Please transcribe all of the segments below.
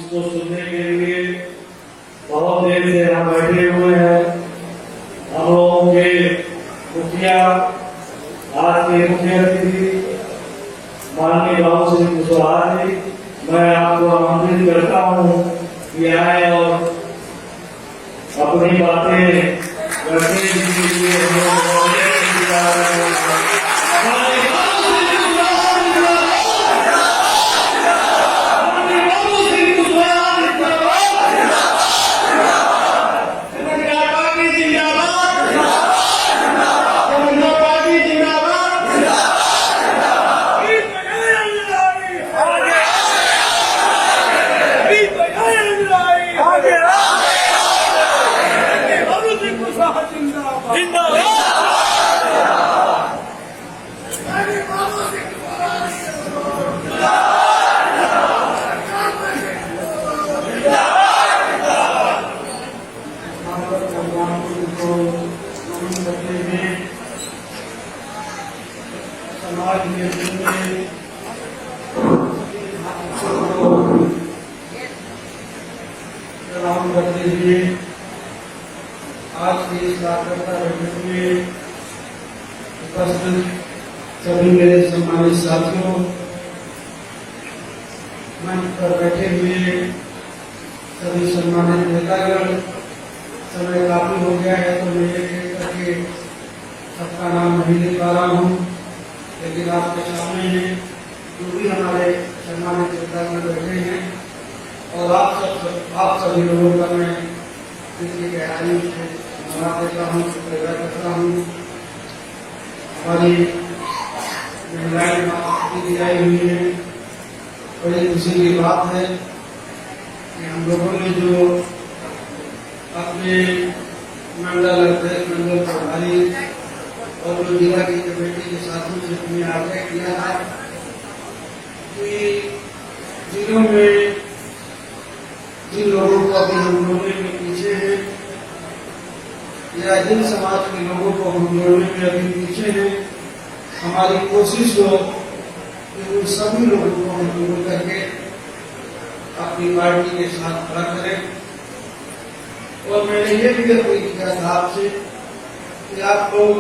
इसको सुनने के लिए बहुत देर से हम बैठे हुए हैं। हम लोगों के मुखिया, आज के मुख्य अतिथि माननीय बाबू श्री कुशवाहा जी, मैं आपको आमंत्रित करता हूँ कि आए और अपनी बातें रखने के लिए समाज में प्रणाम करते हुए आज की इस वार्ता बैठक में उपस्थित सभी मेरे सम्मानित साथियों, मंच पर बैठे हुए सभी सम्मानित नेतागण, समय काफी हो गया है तो मैं एक करके सबका नाम नहीं ले पा रहा हूँ, लेकिन आपके सामने है जो भी हमारे सम्मानित नेतागण बैठे हैं और आप सभी लोगों का मैं इनकी गहराई से धन्यवाद देता हूँ, शुक्रिया करता हूँ। हमारी महिलाएं मातृ आई हुई है, बड़ी खुशी की बात है कि हम लोगों ने जो अपने मंडल अध्यक्ष, मंडल प्रभारी और जो जिला की कमेटी के साथियों से हमने आग्रह किया है कि जिलों में जिन लोगों को अभी हम जोड़ने में पीछे हैं या जिन समाज के लोगों को हम जोड़ने में अभी पीछे हैं, हमारी कोशिश हो कि उन सभी लोगों को हम जोड़ करके अपनी पार्टी के साथ खड़ा करें। और मैंने ये भी अपील किया था आपसे कि आप लोग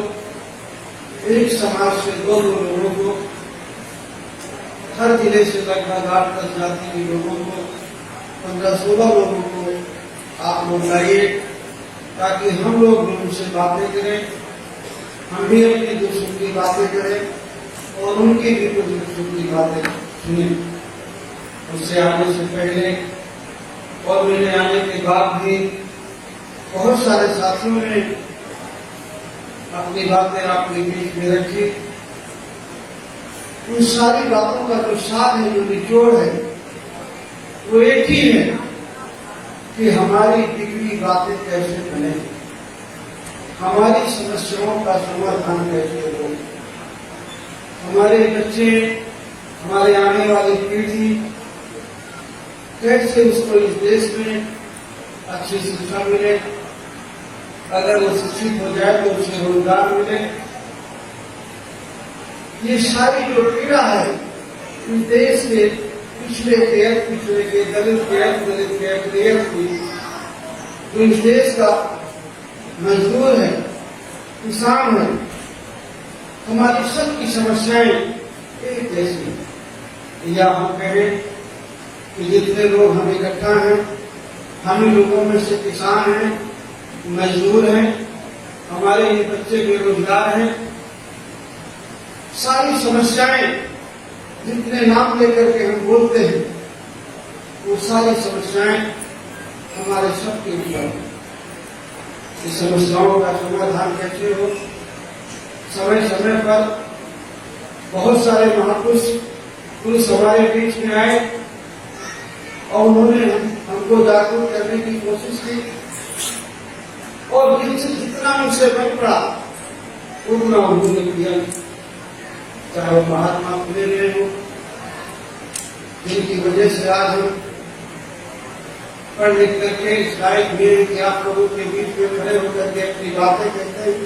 एक समाज से दो लोगों को, हर जिले से लगभग 8-10 जाति के लोगों को, 15-16 लोगों को आप लोग लाइए ताकि हम लोग उनसे बातें करें, हम भी अपनी दुख सुख की बातें करें और उनकी भी कुछ दुख सुख की बातें सुने। उससे आने से पहले और मेरे आने के बाद भी बहुत सारे साथियों ने अपनी बातें आपके बीच में रखी। उन सारी बातों का जो सार है, जो निचोड़ है, वो एक ही है कि हमारी बिगड़ी बातें कैसे बने, हमारी समस्याओं का समाधान कैसे हो, हमारे बच्चे, हमारे आने वाली पीढ़ी कैसे उसको इस देश में अच्छी शिक्षा मिले, अगर वो शिक्षित हो जाए तो उसे रोजगार मिले। ये सारी जो पीड़ा है इस देश के पिछड़े के दलित के जो इस देश का मजदूर है, किसान है, हमारी सबकी समस्याएं एक जैसी। या हम कहें कि जितने लोग हम इकट्ठा हैं, हम ही लोगों में से किसान हैं, मजदूर हैं, हमारे ये बच्चे बेरोजगार हैं, सारी समस्याएं जितने नाम लेकर के हम बोलते हैं वो सारी समस्याएं हमारे सबके ऊपर हैं। इस समस्याओं का समाधान कैसे हो, समय समय पर बहुत सारे महापुरुष हमारे बीच में आए और उन्होंने हमको जागरूक करने की कोशिश की और जिनसे जितना उनसे बन पड़ा उतना उन्होंने किया। चाहे वो महात्मा फुले रहे हो, जिनकी वजह से आज हम पढ़ लिख करके इस लायक हुए कि आप लोगों के बीच में खड़े होकर के अपनी बातें कहते हैं।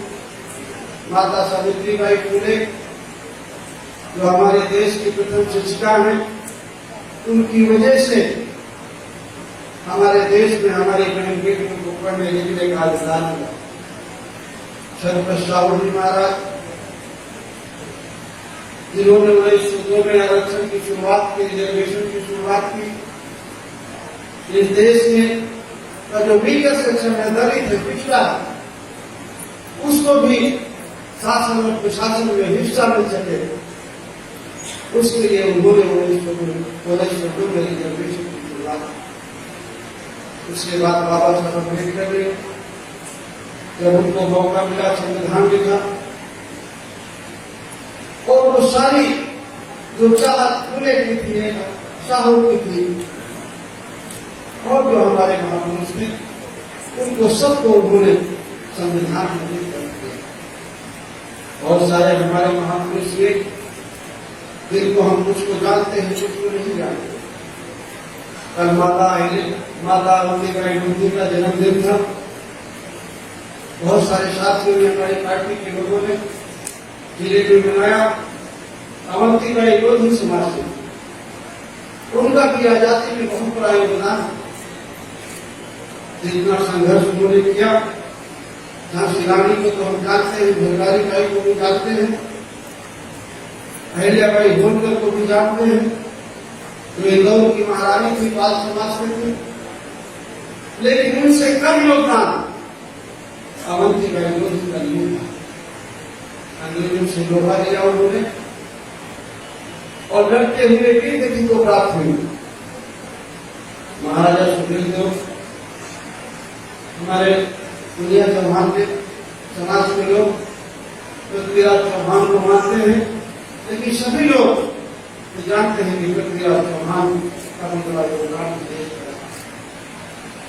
माता सावित्रीबाई फुले जो हमारे देश की प्रथम शिक्षिका हैं, उनकी वजह से हमारे देश में हमारी बहन बेटियों को पढ़ने लिखने का अधिकार मिला। छत्रपति शाहू जी महाराज जिन्होंने 1902 में आरक्षण की शुरुआत की, रिजर्वेशन की शुरुआत की, इस देश में का जो वीकर सेक्शन है, दलित है, पिछड़ा, उसको भी शासन और प्रशासन में हिस्सा मिल सके, उसके लिए उन्होंने 1902 में रिजर्वेशन की शुरुआत की। उसके बाद बाबा साहब अम्बेडकर ने जब उनको मौका मिला संविधान लिखा, और वो सारी जो चाहत फूले की थी, शाहू की थी, और जो हमारे महापुरुष थे, उनको सबको उन्होंने संविधान में लिख कर दिया। और सारे हमारे महापुरुष थे जिनको हम कुछ को जानते हैं, कुछ को नहीं जानते। कल माता अवंतिबाई गुरुजी का जन्मदिन था। बहुत सारे साथियों ने, हमारी पार्टी के लोगों ने जिले में मनाया। अवंतिबाई गोधी समाज से उनका भी आजादी में बहुत बड़ा योगदान, जितना संघर्ष उन्होंने किया। झांसी रानी को तो हम जानते हैं, भंडारी बाई को भी जानते हैं, अहिल्याबाई होलकर को भी जानते हैं, जो इंदौर की महारानी थी, पाल समाज से थी। लेकिन उनसे कम योगदान अवंतिबाई गोधी का नहीं था। अंग्रेजों से लोहा लिया उन्होंने और लड़ते हुए वीर गति को प्राप्त हुई। महाराजा सुखदेव देव हमारे दुनिया चौहान के समाज के लोग पृथ्वीराज चौहान को मानते हैं, लेकिन सभी लोग जानते हैं कि पृथ्वीराज चौहान का बड़ा योगदान देश का।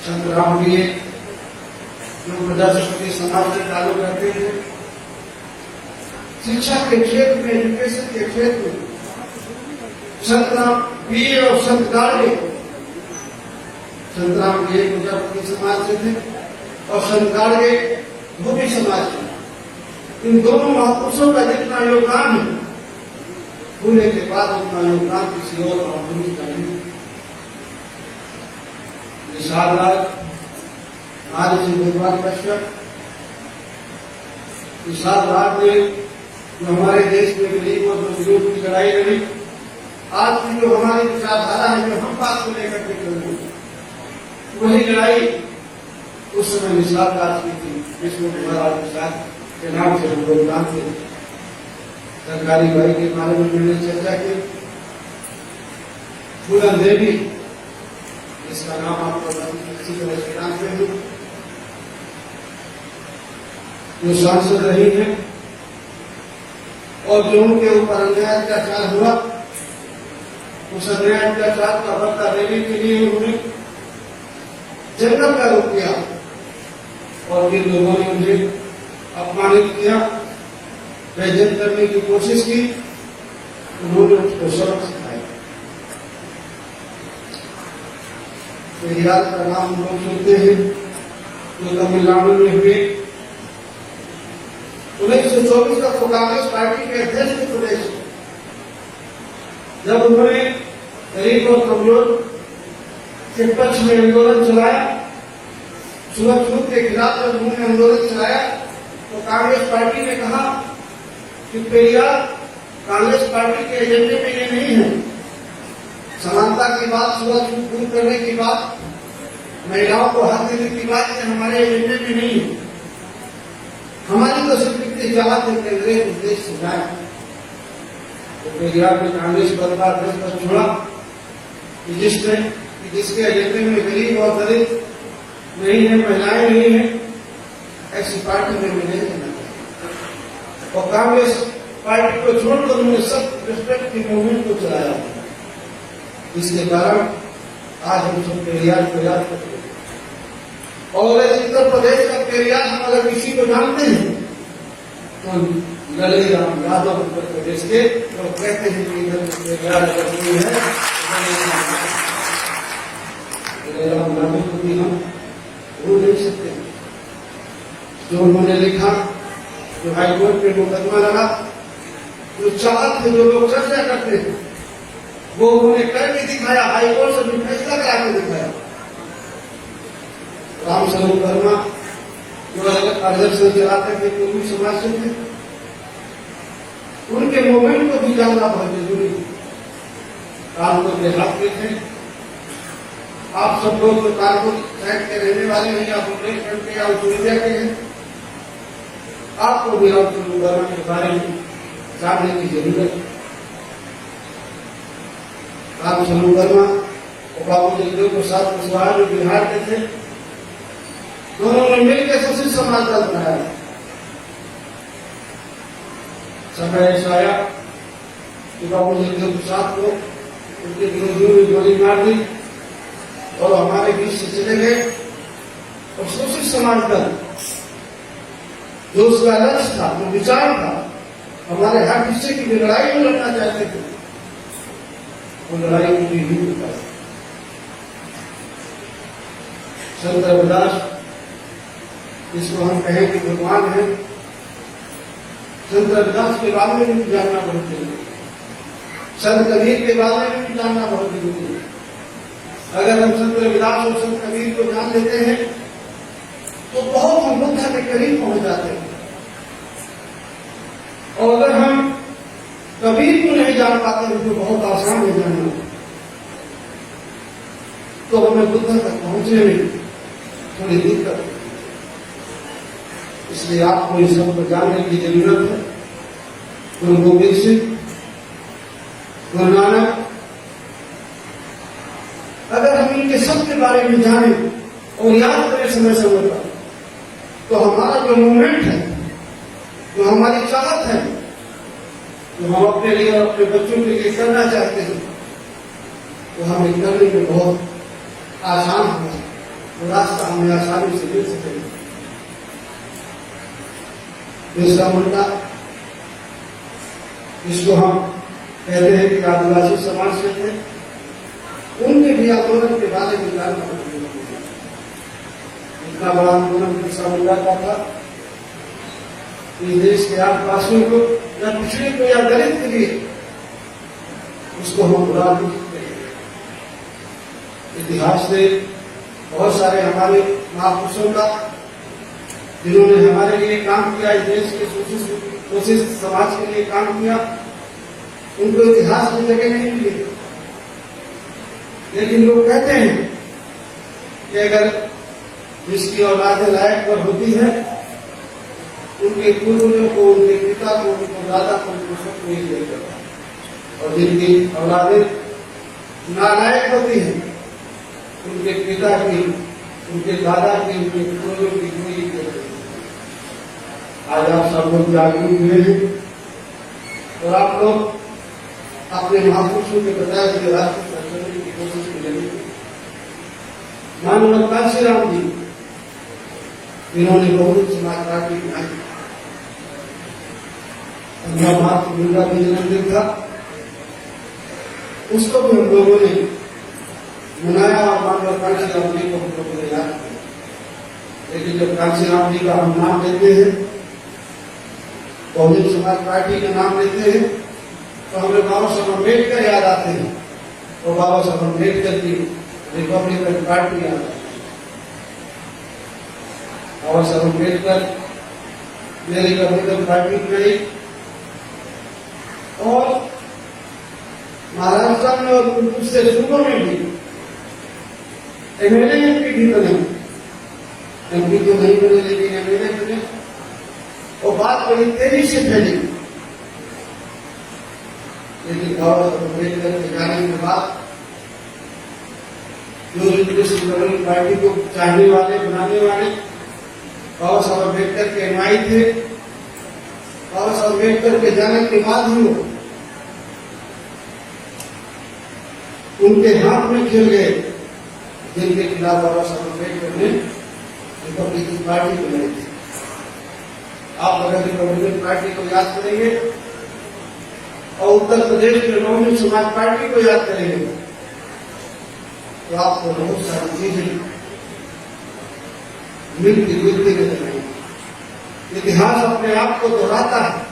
संतराम भी जो प्रजापति समाज से ताल्लुक रखते हैं, शिक्षा के क्षेत्र में, एजुकेशन के क्षेत्र में संतराम बीए और संत गाड़गे, संतराम बीए प्रजापति समाज से थे और संत गाड़गे धोबी समाज से। इन दोनों महापुरुषों का जितना योगदान है, होने के बाद उतना योगदान किसी और महापुरुष का नहीं। विशाल राज, आर्य भगवान कश्यप, विशाल राज ने जो हमारे देश में गरीब और मजदूर की लड़ाई लड़ी, आज की जो हमारी विचारधारा है, जो हम बात को लेकर के चल रहे हैं, वही लड़ाई उस समय विशाल राज की थी। विष्णु कुमार प्रसाद के नाम से हम लोग जानते हैं। सरकारी भाई के बारे में मैंने चर्चा की। फूलन देवी, इसका नाम आपको अच्छी तरह से जानते हैं, जो सांसद रही है और जो उनके ऊपर अन्याय अत्याचार हुआ, उस अन्याय अत्याचार का बदला लेने के लिए उन्होंने जंगल का रुख किया और जिन लोगों ने उन्हें अपमानित किया, बेइज्जत करने की कोशिश की, उन्होंने उसको सबक सिखाया। पेरियार का नाम लोग सुनते हैं, जो तमिलनाडु में हुए। 1924 का तो कांग्रेस पार्टी के अध्यक्ष थे प्रदेश, जब उन्होंने गरीब और कमजोर के पक्ष में आंदोलन चलाया, छूत के खिलाफ जब उन्होंने आंदोलन चलाया, तो कांग्रेस पार्टी ने कहा कि पेरियार कांग्रेस पार्टी के एजेंडे में ये नहीं है। समानता की बात, छूत दूर करने की बात, महिलाओं को हक देने की बात हमारे एजेंडे में नहीं है। हमारी तो सिर्फ इतनी चाहत है कि अंग्रेज उस देश से जाए। तो पेरियार ने कांग्रेस बर्बाद पर छोड़ा कि जिसके एजेंडे में गरीब और दलित नहीं है, महिलाएं नहीं है, ऐसी पार्टी में नहीं रहना चाहिए। और कांग्रेस पार्टी को छोड़कर उन्होंने सब रिस्पेक्ट की मूवमेंट को चलाया। इसके कारण आज हम सब पेरियार को याद करते हैं। और उत्तर प्रदेश का पेरियार हम अगर किसी को जानते हैं तो ललितराम यादव उत्तर प्रदेश के, तो कहते हैं कि इधर पेरियार कोई है, ललितराम यादव को भी हम भूल नहीं सकते। जो उन्होंने लिखा, जो हाईकोर्ट में मुकदमा लगा, जो चाहत थे, जो लोग चर्चा करते थे, वो उन्होंने करके दिखाया। हाईकोर्ट से भी फैसला करा के दिखाया। रामस्वरूप वर्मा जो अध्यक्ष चलाते थे पूर्वी समाज से थे, उनके मूवमेंट को भी जानना बहुत जरूरी है। कानपुर देहात के थे, आप सब लोग जो कानपुर साइड के रहने वाले हैं या बुंदेलखंड के या उज्जैन के हैं, आपको भी रामस्वरूप वर्मा के बारे में जानने की जरूरत है। रामस्वरूप वर्मा और बाबू जगदेव प्रसाद कुशवाहा जो बिहार के थे, दोनों ने मिलकर शोषित समाज दल बनाया। समय ऐसा आया कि बाबू जगदेव प्रसाद को उनके विरोधियों ने गोली मार दी और हमारे बीच से चले गए। और शोषित समाज दल जो उसका लक्ष्य था, जो विचार था, हमारे हर हिस्से की लड़ाई में लड़ना चाहते थे, वो लड़ाई पूरी नहीं हो पाई। संत रविदास, जिसको हम कहें कि भगवान है, संत रविदास के बारे में भी जानना बहुत जरूरी है। संत कबीर के बारे में भी जानना बहुत जरूरी है। अगर हम संत रविदास और संत कबीर को जान लेते हैं तो बहुत हम बुद्ध के करीब पहुंच जाते हैं। और अगर हम कबीर को नहीं जान पाते हैं, जो बहुत आसान है जानना, तो हमें बुद्ध तक पहुंचने में थोड़ी दिक्कत है। इसलिए आपको इस सब को जानने की जरूरत है। गुरु गोविंद सिंह, गुरु नानक, अगर हम इनके सब के बारे में जाने और याद करें समय समय पर, तो हमारा जो मूवमेंट है, जो हमारी चाहत है, जो हम अपने लिए और अपने बच्चों के लिए करना चाहते हैं, वो हमें करने में बहुत आसान होगा। वो रास्ता हमें आसानी से मिल सकेगा। बिरसा मुंडा, जिसको हम कहते हैं कि आदिवासी समाज से थे, उनके भी आंदोलन के बारे में जानना जरूरी है। इतना बड़ा आंदोलन बिरसा मुंडा का था कि देश के आदिवासियों को या पिछड़े को या दलित के लिए उसको हम बुरा नहीं सकते। इतिहास से बहुत सारे हमारे महापुरुषों का, जिन्होंने हमारे लिए काम किया, इस देश के शोषित समाज के लिए काम किया, उनको इतिहास में जगह नहीं मिली। लेकिन लोग कहते हैं कि अगर जिसकी औलाद लायक पर होती है, उनके पूर्वजों को, उनके पिता को, उनके दादा को, उनको सब नहीं देता। और जिनकी औलादें नालायक होती हैं, उनके पिता की, उनके दादा की, उनके पूर्वजों की कोई इज्जत नहीं। आज आप सब लोग जागरूक हुए हैं और आप लोग अपने महापुरुषों के बताए हुए रास्ते पर चलने की कोशिश करेंगे। मानव कांशीराम जी, इन्होंने बहुत समाज पार्टी बनाई। महात्मा मुंडा भी जन्मदिन था, उसको भी हम लोगों ने मनाया और मानव कांशीराम जी को हम लोगों ने याद किया। लेकिन जब कांशीराम जी का हम नाम लेते हैं, बहुजन समाज पार्टी का नाम लेते हैं, तो हमें बाबा साहब अम्बेडकर याद आते हैं और बाबा साहब अम्बेडकर की रिपब्लिकन पार्टी याद आती है। बाबा साहब अम्बेडकर ने रिपब्लिकन पार्टी बनाई और महाराष्ट्र में और उससे सूबों में भी एमएलए एमपी भी बने। एमपी तो नहीं बने, लेकिन एमएलए बने और बात बड़ी तेजी से फैली। लेकिन बाबा साहब अम्बेडकर के जाने के बाद जो रिपब्लिकन पार्टी को चाहने वाले, बनाने वाले बाबा साहब अम्बेडकर के अनुयायी थे, बाबा साहब अम्बेडकर के जाने के बाद ही उनके हाथ में खेल गए, जिनके खिलाफ बाबा साहब अम्बेडकर ने रिपब्लिकन पार्टी बनाई थी। आप अगर रिपब्लिकन पार्टी को याद करेंगे और उत्तर प्रदेश में बहुजन समाज पार्टी को याद करेंगे, तो आपको बहुत सारी चीजें मिलती जुलती नजर आएंगी। इतिहास अपने आप को दोहराता है।